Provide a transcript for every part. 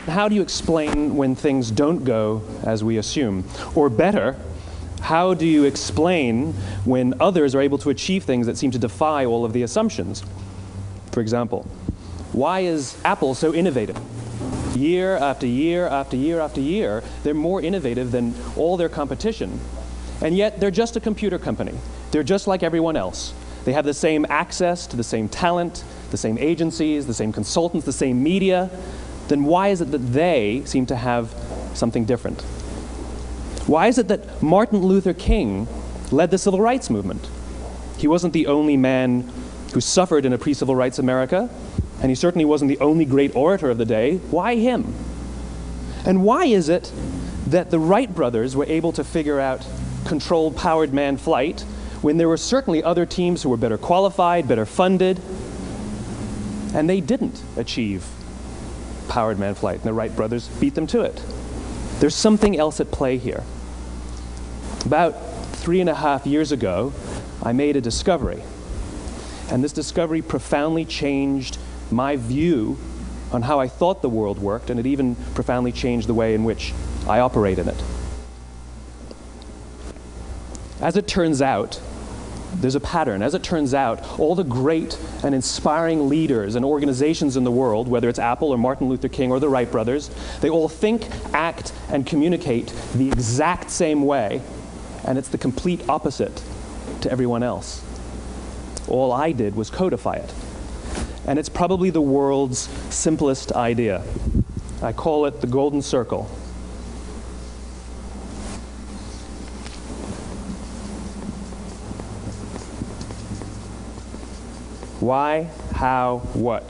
how do you explain when things don't go as we assume? Or better, how do you explain when others are able to achieve things that seem to defy all of the assumptions? For example, why is Apple so innovative? Year after year after year after year, they're more innovative than all their competition. And yet, they're just a computer company. They're just like everyone else. They have the same access to the same talent, the same agencies, the same consultants, the same media. Then why is it that they seem to have something different? Why is it that Martin Luther King led the civil rights movement? He wasn't the only man who suffered in a pre-civil rights America, and he certainly wasn't the only great orator of the day. Why him? And why is it that the Wright brothers were able to figure out controlled powered manned flight when there were certainly other teams who were better qualified, better funded, and they didn't achieve powered manned flight, and the Wright brothers beat them to it? There's something else at play here. About 3.5 years ago, I made a discovery, and this discovery profoundly changed my view on how I thought the world worked, and it even profoundly changed the way in which I operate in it. As it turns out, there's a pattern. As it turns out, all the great and inspiring leaders and organizations in the world, whether it's Apple or Martin Luther King or the Wright brothers, they all think, act, and communicate the exact same way, and it's the complete opposite to everyone else. All I did was codify it. And it's probably the world's simplest idea. I call it the golden circle. Why, how, what?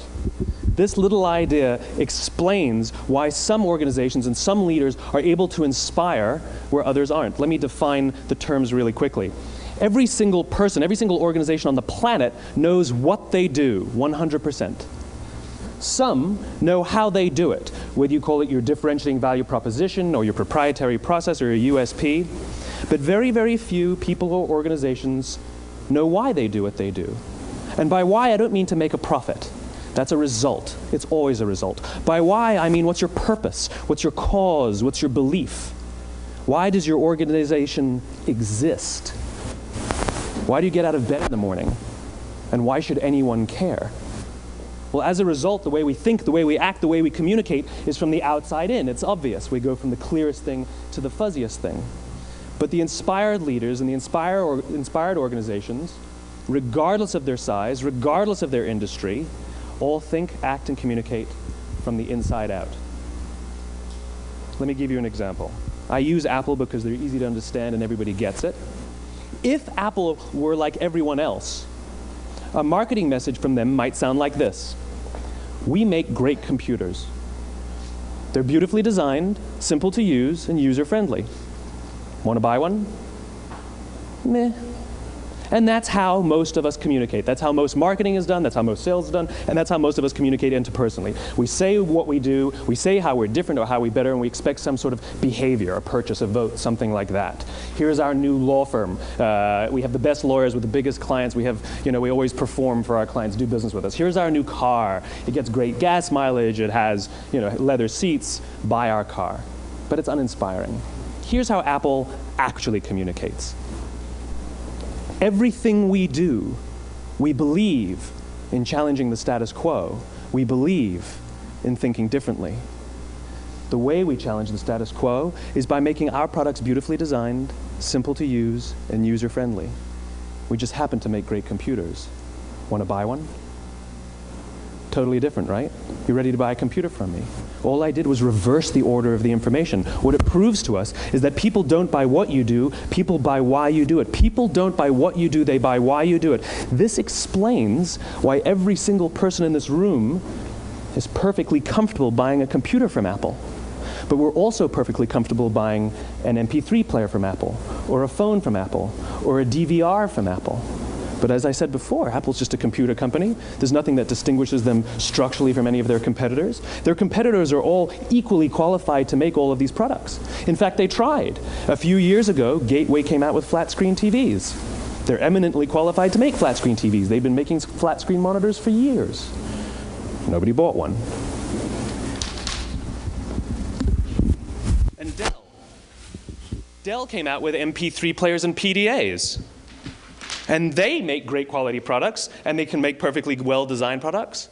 This little idea explains why some organizations and some leaders are able to inspire where others aren't. Let me define the terms really quickly. Every single person, every single organization on the planet knows what they do, 100%. Some know how they do it, whether you call it your differentiating value proposition or your proprietary process or your USP. But very, very few people or organizations know why they do what they do. And by why, I don't mean to make a profit. That's a result. It's always a result. By why, I mean what's your purpose? What's your cause? What's your belief? Why does your organization exist? Why do you get out of bed in the morning? And why should anyone care? Well, as a result, the way we think, the way we act, the way we communicate is from the outside in. It's obvious. We go from the clearest thing to the fuzziest thing. But the inspired leaders and the inspired organizations, regardless of their size, regardless of their industry, all think, act, and communicate from the inside out. Let me give you an example. I use Apple because they're easy to understand and everybody gets it. If Apple were like everyone else, a marketing message from them might sound like this. We make great computers. They're beautifully designed, simple to use, and user-friendly. Want to buy one? Meh. And that's how most of us communicate. That's how most marketing is done, that's how most sales is done, and that's how most of us communicate interpersonally. We say what we do, we say how we're different or how we're better, and we expect some sort of behavior, a purchase, a vote, something like that. Here's our new law firm. We have the best lawyers with the biggest clients. We have, we always perform for our clients, do business with us. Here's our new car. It gets great gas mileage. It has, leather seats. Buy our car. But it's uninspiring. Here's how Apple actually communicates. Everything we do, we believe in challenging the status quo. We believe in thinking differently. The way we challenge the status quo is by making our products beautifully designed, simple to use, and user-friendly. We just happen to make great computers. Want to buy one? Totally different, right? You ready to buy a computer from me? All I did was reverse the order of the information. What it proves to us is that people don't buy what you do, people buy why you do it. People don't buy what you do, they buy why you do it. This explains why every single person in this room is perfectly comfortable buying a computer from Apple. But we're also perfectly comfortable buying an MP3 player from Apple, or a phone from Apple, or a DVR from Apple. But as I said before, Apple's just a computer company. There's nothing that distinguishes them structurally from any of their competitors. Their competitors are all equally qualified to make all of these products. In fact, they tried. A few years ago, Gateway came out with flat-screen TVs. They're eminently qualified to make flat-screen TVs. They've been making flat-screen monitors for years. Nobody bought one. Dell came out with MP3 players and PDAs. And they make great quality products, and they can make perfectly well-designed products,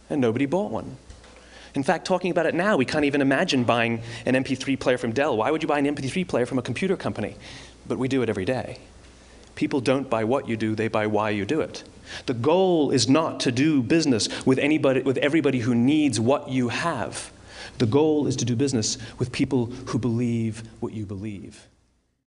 and nobody bought one. In fact, talking about it now, we can't even imagine buying an MP3 player from Dell. Why would you buy an MP3 player from a computer company? But we do it every day. People don't buy what you do, they buy why you do it. The goal is not to do business with everybody who needs what you have. The goal is to do business with people who believe what you believe.